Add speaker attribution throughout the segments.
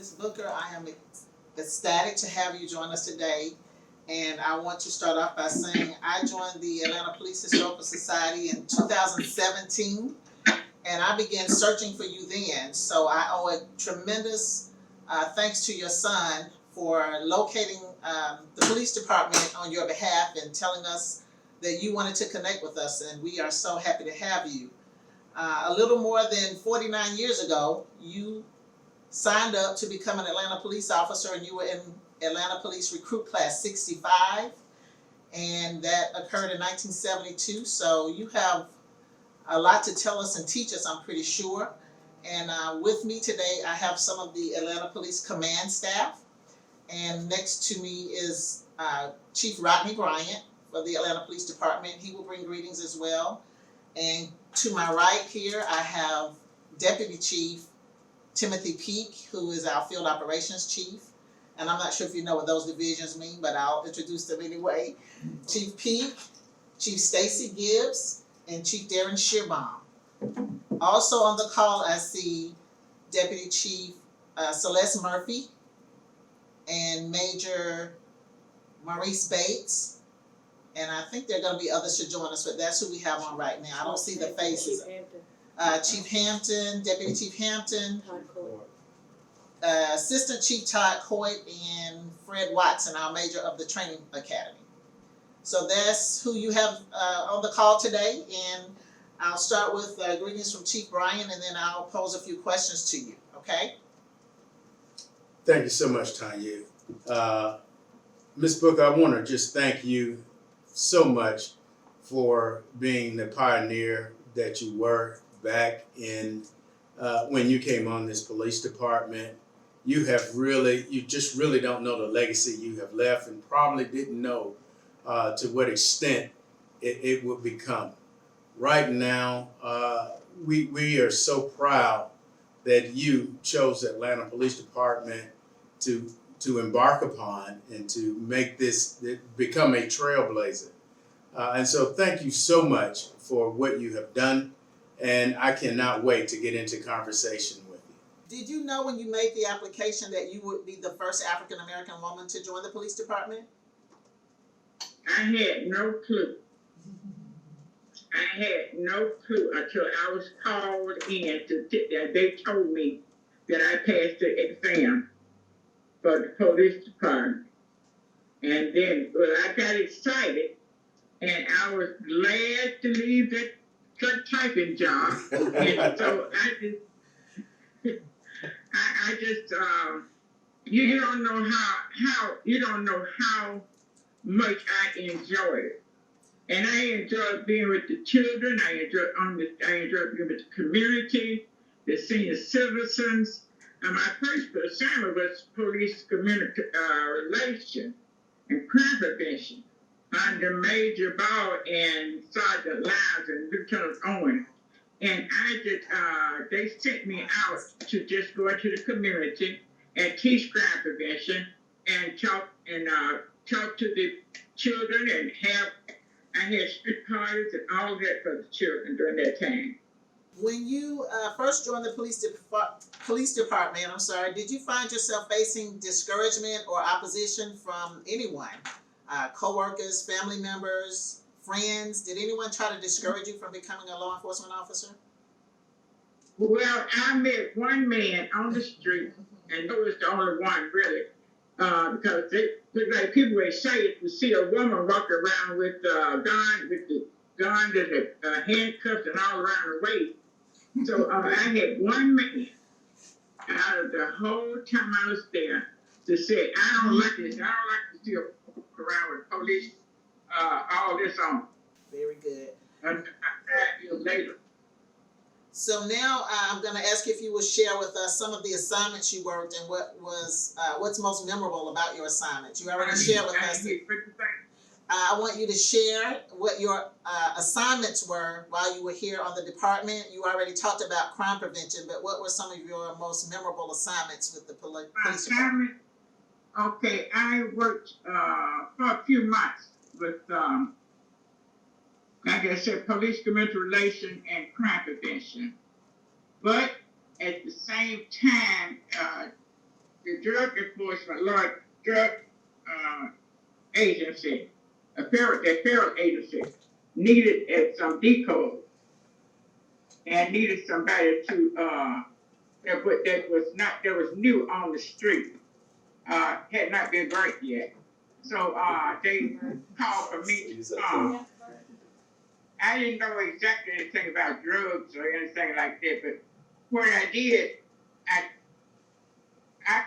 Speaker 1: Ms. Booker, I am ecstatic to have you join us today. And I want to start off by saying I joined the Atlanta Police Historical Society in 2017, and I began searching for you then. So I owe a tremendous thanks to your son for locating the police department on your behalf and telling us that you wanted to connect with us, and we are so happy to have you. A little more than 49 years ago, you signed up to become an Atlanta police officer, and you were in Atlanta Police Recruit Class 65, and that occurred in 1972. So you have a lot to tell us and teach us, I'm pretty sure. And with me today, I have some of the Atlanta Police Command staff, and next to me is Chief Rodney Bryant for the Atlanta Police Department. He will bring greetings as well. And to my right here, I have Deputy Chief Timothy Peak, who is our Field Operations Chief. And I'm not sure if you know what those divisions mean, but I'll introduce them anyway. Chief Peak, Chief Stacy Gibbs, and Chief Darren Shearbaum. Also on the call, I see Deputy Chief Celeste Murphy and Major Maurice Bates. And I think there are going to be others to join us, but that's who we have on right now. I don't see the faces. Chief Hampton, Deputy Chief Hampton, Assistant Chief Todd Coit, and Fred Watson, our major of the Training Academy. So that's who you have on the call today, and I'll start with greetings from Chief Bryant, and then I'll pose a few questions to you, okay?
Speaker 2: Thank you so much, Tanya. Ms. Booker, I want to just thank you so much for being the pioneer that you were back in when you came on this police department. You just really don't know the legacy you have left, and probably didn't know to what extent it would become. Right now, we are so proud that you chose the Atlanta Police Department to embark upon and to make this become a trailblazer. And so thank you so much for what you have done, and I cannot wait to get into conversation with you.
Speaker 1: Did you know when you made the application that you would be the first African American woman to join the police department?
Speaker 3: I had no clue. I had no clue until I was called in to sit there. They told me that I passed the exam for the police department. And then, well, I got excited, and I was glad to leave that typing job. And so I just you don't know how much I enjoyed it. And I enjoyed being with the children. I enjoyed being with the community, the senior citizens. And my first assignment was police community relations and crime prevention under Major Ball and Sergeant Lyles and Lieutenant Owen. And they sent me out to just go into the community and teach crime prevention and talk to the children, and I had street parties and all that for the children during that time.
Speaker 1: When you first joined the police department, did you find yourself facing discouragement or opposition from anyone? Co-workers, family members, friends? Did anyone try to discourage you from becoming a law enforcement officer?
Speaker 3: Well, I met one man on the street, and he was the only one, really. Because they look like people were excited to see a woman walk around with the gun and the handcuffs and all around her waist. So I had one man out of the whole time I was there to say, I don't like this. I don't like to see her walk around with police, all this on.
Speaker 1: Very good.
Speaker 3: 5 years later.
Speaker 1: So now I'm going to ask you if you will share with us some of the assignments you worked and what's most memorable about your assignments. You already shared with us. I want you to share what your assignments were while you were here on the department. You already talked about crime prevention, but what were some of your most memorable assignments with the police department?
Speaker 3: Okay, I worked for a few months with like I said, police community relation and crime prevention. But at the same time, the drug enforcement, drug agency, a federal agency, needed at some decoys and needed somebody to that was new on the street, had not been burnt yet. So they called for me to come. I didn't know exactly anything about drugs or anything like that, but what I did, I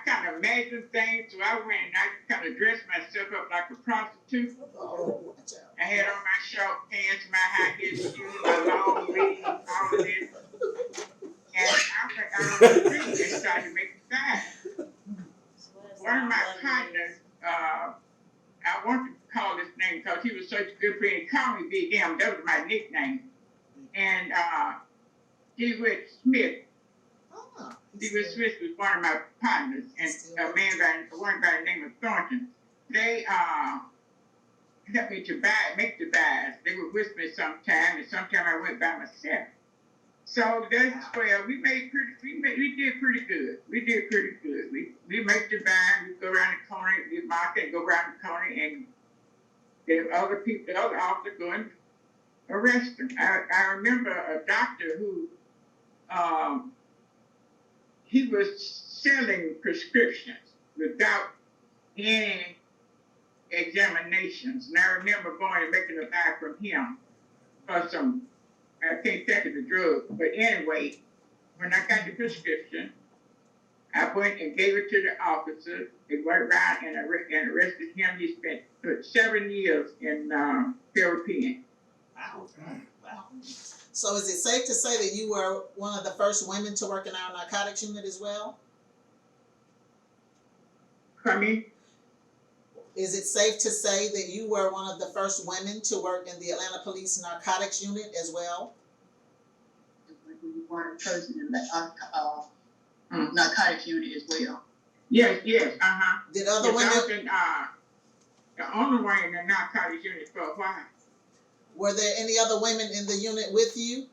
Speaker 3: kind of imagined things, so I went and I kind of dressed myself up like a prostitute.
Speaker 1: Oh, watch out.
Speaker 3: I had on my short pants, my high heel shoes, my long legs, all of this. And I went out on the street and started making signs. One of my partners, I want to call his name because he was such a good friend. He called me Big M. That was my nickname. And DeWitt Smith.
Speaker 1: Oh,
Speaker 3: DeWitt Smith was one of my partners, and one by the name of Thornton. They helped me to make the buys. They were with me sometime, and sometime I went by myself. So that's where we did pretty good. We did pretty good. We make the buy, we go around the corner, we market, go around the corner, and the other officer go and arrest them. I remember a doctor who he was selling prescriptions without any examinations. And I remember going and making a buy from him for some, I can't think of the drug, but anyway, when I got the prescription, I went and gave it to the officer. They went around and arrested him. He spent 7 years in federal pen.
Speaker 1: Wow. Wow. So is it safe to say that you were one of the first women to work in our narcotics unit as well?
Speaker 3: Come in?
Speaker 1: Is it safe to say that you were one of the first women to work in the Atlanta Police Narcotics Unit as well?
Speaker 4: One person in the narcotics unit as well.
Speaker 3: Yes,
Speaker 1: Did other women?
Speaker 3: I was in, the only one in the narcotics unit for a while.
Speaker 1: Were there any other women in the unit with you?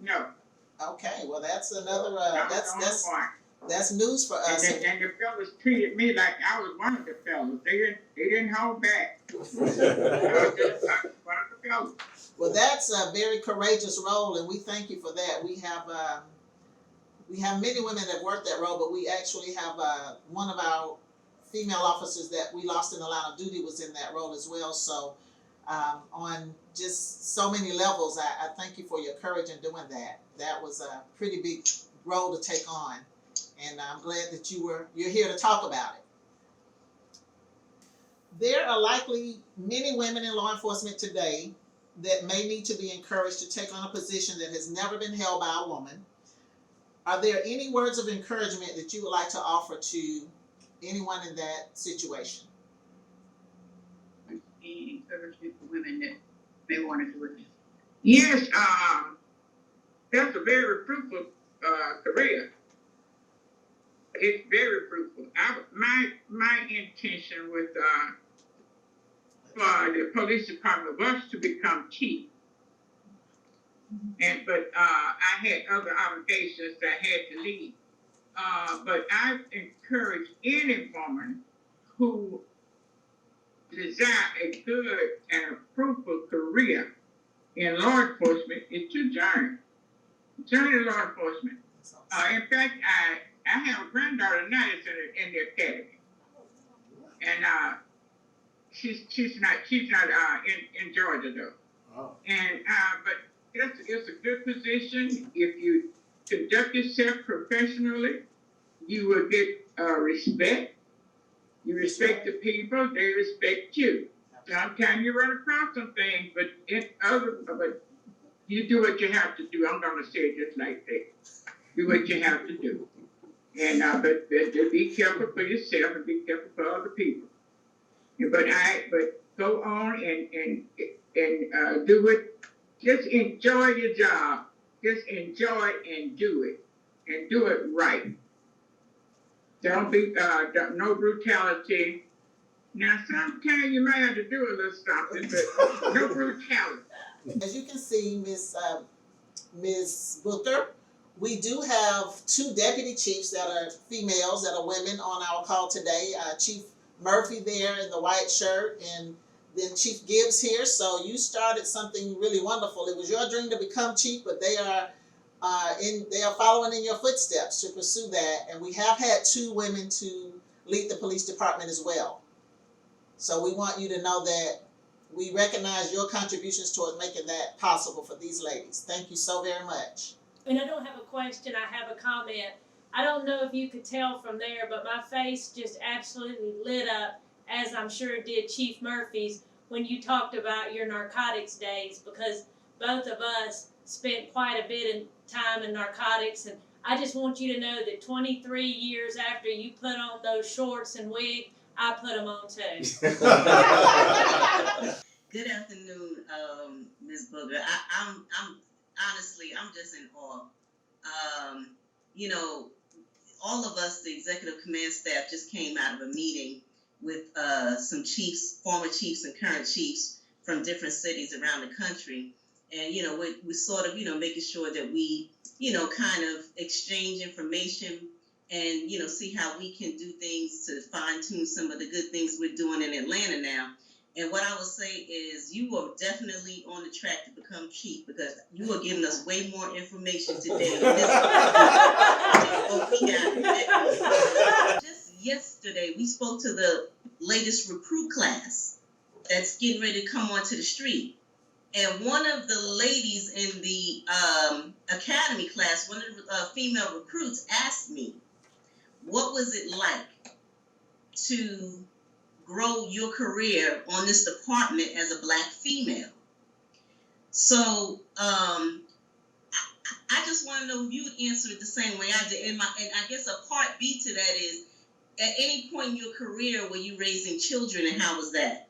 Speaker 3: No.
Speaker 1: Okay, well that's another that's news for us.
Speaker 3: And the fellas treated me like I was one of the fellas. They didn't hold back. I was one of the fellas.
Speaker 1: Well, that's a very courageous role, and we thank you for that. We have many women that work that role, but we actually have one of our female officers that we lost in the line of duty was in that role as well. So on just so many levels, I thank you for your courage in doing that. That was a pretty big role to take on, and I'm glad that you're here to talk about it. There are likely many women in law enforcement today that may need to be encouraged to take on a position that has never been held by a woman. Are there any words of encouragement that you would like to offer to anyone in that situation?
Speaker 4: Any encouragement for women that may want to do it?
Speaker 3: Yes, that's a very fruitful career. It's very fruitful. My intention with for the police department was to become chief, but I had other obligations that I had to leave. But I encourage any woman who desire a good and a fruitful career in law enforcement is to join law enforcement. In fact, I have a granddaughter now that's in the academy, and she's not in Georgia though.
Speaker 2: Oh.
Speaker 3: And but it's a good position if you conduct yourself professionally. You will get respect. You respect the people; they respect you. Sometimes you run across some things, but you do what you have to do. I'm going to say it just like that. Do what you have to do, and but be careful for yourself and be careful for other people. But go on and do it. Just enjoy your job. Just enjoy it and do it right. Don't be no brutality. Now sometimes you might have to do a little something, but no brutality.
Speaker 1: As you can see, Ms. Booker We do have 2 deputy chiefs that are females, that are women on our call today. Chief Murphy there in the white shirt, and then Chief Gibbs here. So you started something really wonderful. It was your dream to become chief, but they are following in your footsteps to pursue that. And we have had 2 women to lead the police department as well. So we want you to know that we recognize your contributions towards making that possible for these ladies. Thank you so very much.
Speaker 5: And I don't have a question, I have a comment. I don't know if you could tell from there, but my face just absolutely lit up, as I'm sure did Chief Murphy's, when you talked about your narcotics days, because both of us spent quite a bit of time in narcotics. And I just want you to know that 23 years after you put on those shorts and wig, I put them on too.
Speaker 6: Good afternoon, Ms. Booker. I'm honestly, I'm just in awe. You know, all of us, the executive command staff, just came out of a meeting with some chiefs, former chiefs and current chiefs from different cities around the country. And, you know, we're sort of, you know, making sure that we, you know, kind of exchange information and, you know, see how we can do things to fine tune some of the good things we're doing in Atlanta now. And what I would say is you are definitely on the track to become chief, because you are giving us way more information today than this. What we got. Just yesterday, we spoke to the latest recruit class that's getting ready to come onto the street. And one of the ladies in the academy class, one of the female recruits, asked me, what was it like to grow your career on this department as a Black female? So I just want to know if you would answer it the same way I did. And I guess a part B to that is, at any point in your career were you raising children, and how was that?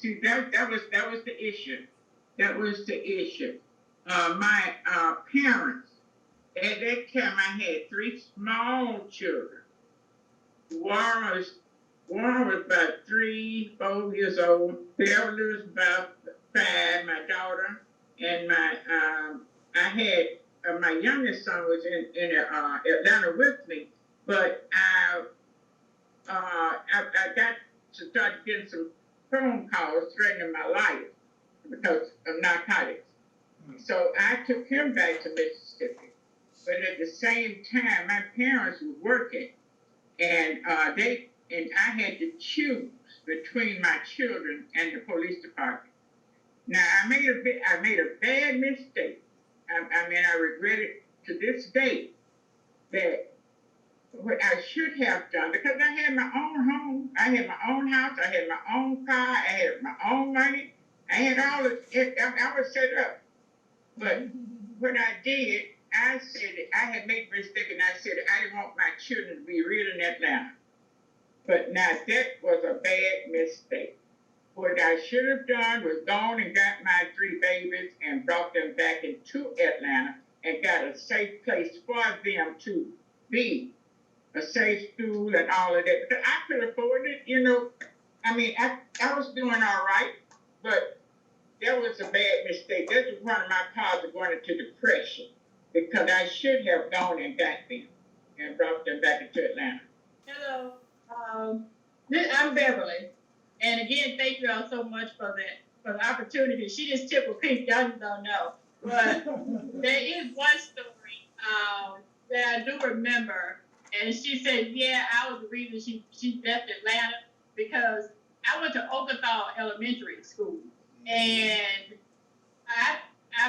Speaker 3: See, that was the issue. That was the issue. My parents, at that time I had 3 small children. Warren was about 3, 4 years old. Beverly was about 5, my daughter, and I had my youngest son was in Atlanta with me, but I got to start getting some phone calls threatening my life because of narcotics. So I took him back to Mississippi, but at the same time, my parents were working. And I had to choose between my children and the police department. Now I made a bad mistake. I mean, I regret it to this day, that what I should have done, because I had my own home, I had my own house, I had my own car, I had my own money, I had all of it. I was set up. But what I did, I said I had made a mistake, and I said I didn't want my children to be reared in Atlanta. But now that was a bad mistake. What I should have done was gone and got my 3 babies and brought them back into Atlanta and got a safe place for them to be, a safe school and all of that. Because I could afford it, you know. I mean, I was doing all right, but that was a bad mistake. That was one of my causes of going into depression, because I should have gone and got them and brought them back into Atlanta.
Speaker 7: Hello, I'm Beverly, and again, thank you all so much for the opportunity. She just tickled pink, y'all just don't know. But there is one story that I do remember, and she said, yeah, I was the reason she left Atlanta, because I went to Ogathon Elementary School, and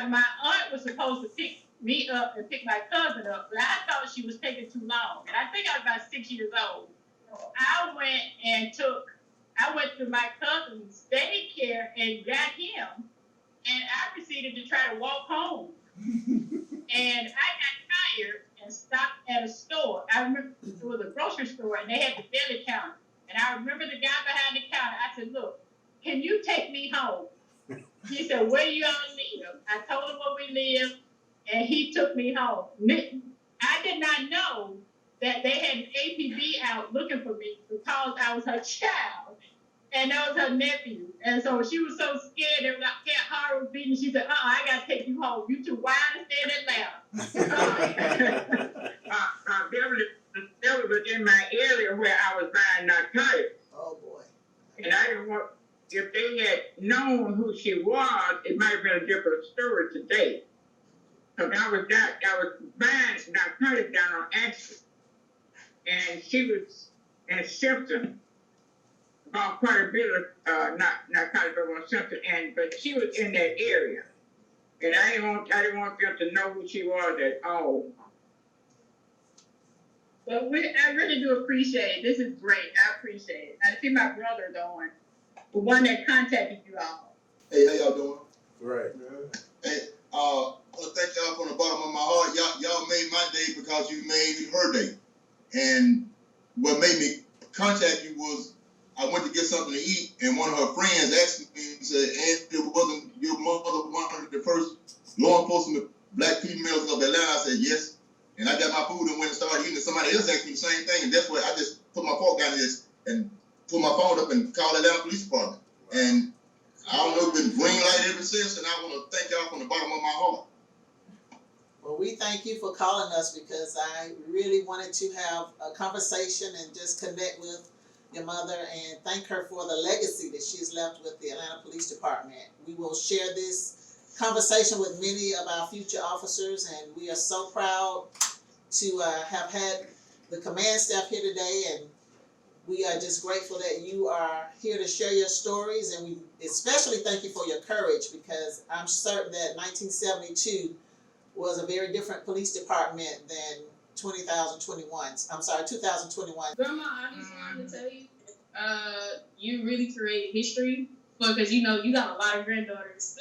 Speaker 7: my aunt was supposed to pick me up and pick my cousin up, but I thought she was taking too long. And I think I was about 6 years old. So I went to my cousin's daycare and got him, and I proceeded to try to walk home. And I got tired and stopped at a store. I remember it was a grocery store, and they had the deli counter. And I remember the guy behind the counter. I said, look, can you take me home? He said, where do you all live? I told him where we live, and he took me home. I did not know that they had an APB out looking for me because I was her child. and that was her nephew. And so she was so scared that Cat Hart was beating. She said, I gotta take you home. You too wild to stay in Atlanta.
Speaker 3: Beverly was in my area where I was buying narcotics.
Speaker 1: Oh boy.
Speaker 3: And I didn't want, if they had known who she was, it might have been a different story today. Because I was buying narcotics down on Ashford. And she was in Simpson. About quite a bit of narcotics over on Simpson, but she was in that area. And I didn't want them to know who she was at all.
Speaker 7: But I really do appreciate it. This is great. I appreciate it. I see my brother doing, the one that contacted you all.
Speaker 8: Hey, how y'all doing?
Speaker 2: Right.
Speaker 8: Hey, I want to thank y'all from the bottom of my heart. Y'all made my day because you made her day. And what made me contact you was I went to get something to eat, and one of her friends asked me, said, "And wasn't your mother one of the first law enforcement black females of Atlanta?" I said, "Yes." And I got my food and went and started eating. And somebody else asked me the same thing, and that's where I just put my fork down this and put my phone up and called the Atlanta Police Department. And I don't know, it's been green light ever since, and I want to thank y'all from the bottom of my heart.
Speaker 1: Well, we thank you for calling us because I really wanted to have a conversation and just connect with your mother and thank her for the legacy that she's left with the Atlanta Police Department. We will share this conversation with many of our future officers, and we are so proud to have had the command staff here today, and we are just grateful that you are here to share your stories, and we especially thank you for your courage because I'm certain that 1972 was a very different police department than 2021.
Speaker 9: Grandma, I just wanted to tell you, you really created history because you got a lot of granddaughters.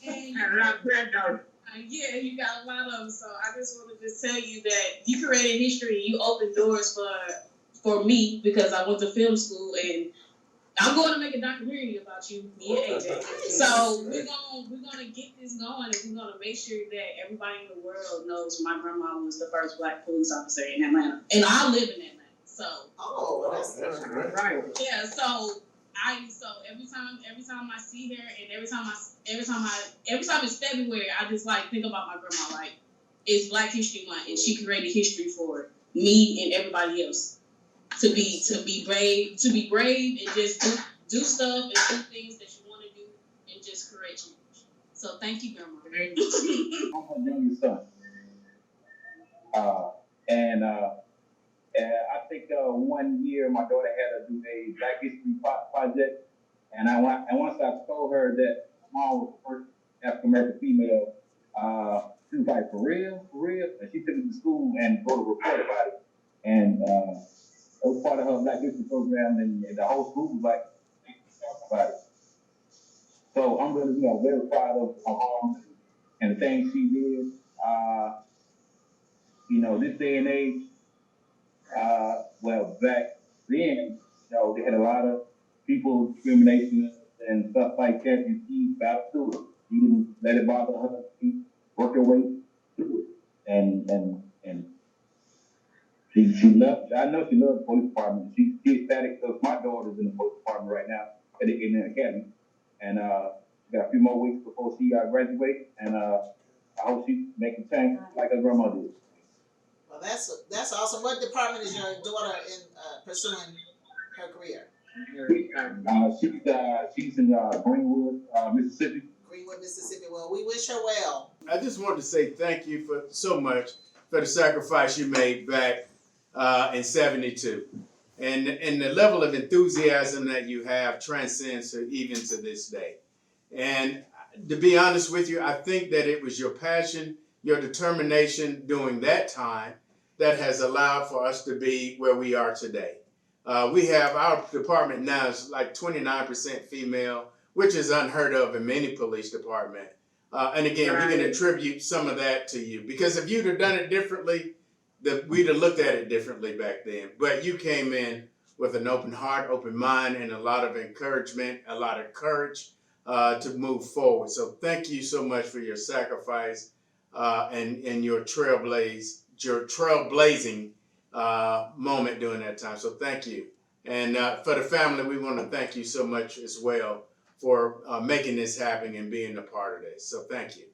Speaker 9: And
Speaker 3: I love granddaughters.
Speaker 9: yeah, you got a lot of them. So I just wanted to tell you that you created history. You opened doors for me because I went to film school and I'm going to make a documentary about you, me and AJ. So we're gonna get this going, and we're gonna make sure that everybody in the world knows my grandma was the first black police officer in Atlanta, and I live in Atlanta. So
Speaker 1: That's
Speaker 3: Right.
Speaker 9: yeah, so every time I see her, and every time it's February, I just like think about my grandma. Like it's Black History Month, and she created history for me and everybody else. To be brave, and just do stuff and do things that you want to do and just create change. So thank you, Grandma.
Speaker 10: I'm her youngest son. And I think 1 year my daughter had to do a Black History project, and once I told her that my mom was the first African American female, she was like, "For real?" And she took it to school and wrote a report about it, and it was part of her Black History program, and the whole school was like, about it. So I'm really, very proud of my mom and the things she did. This day and age, back then, they had a lot of people discrimination and stuff like that, and she battled through it. She didn't let it bother her. She worked her way through it, and she loved. I know she loved the police department. She's ecstatic because my daughter's in the police department right now in the academy, and she got a few more weeks before she graduates, and I hope she making change like her grandma did.
Speaker 1: Well, that's awesome. What department is your daughter in pursuing her career?
Speaker 10: She's in Greenwood, Mississippi.
Speaker 1: Greenwood, Mississippi. Well, we wish her well.
Speaker 2: I just wanted to say thank you for so much for the sacrifice you made back in '72, and the level of enthusiasm that you have transcends even to this day. And to be honest with you, I think that it was your passion, your determination during that time that has allowed for us to be where we are today. We have our department now is like 29% female, which is unheard of in many police department. And again, we can attribute some of that to you because if you'd have done it differently, we'd have looked at it differently back then. But you came in with an open heart, open mind, and a lot of encouragement, a lot of courage to move forward. So thank you so much for your sacrifice and your trailblazing moment during that time. So thank you. And for the family, we want to thank you so much as well for making this happen and being a part of this. So thank you.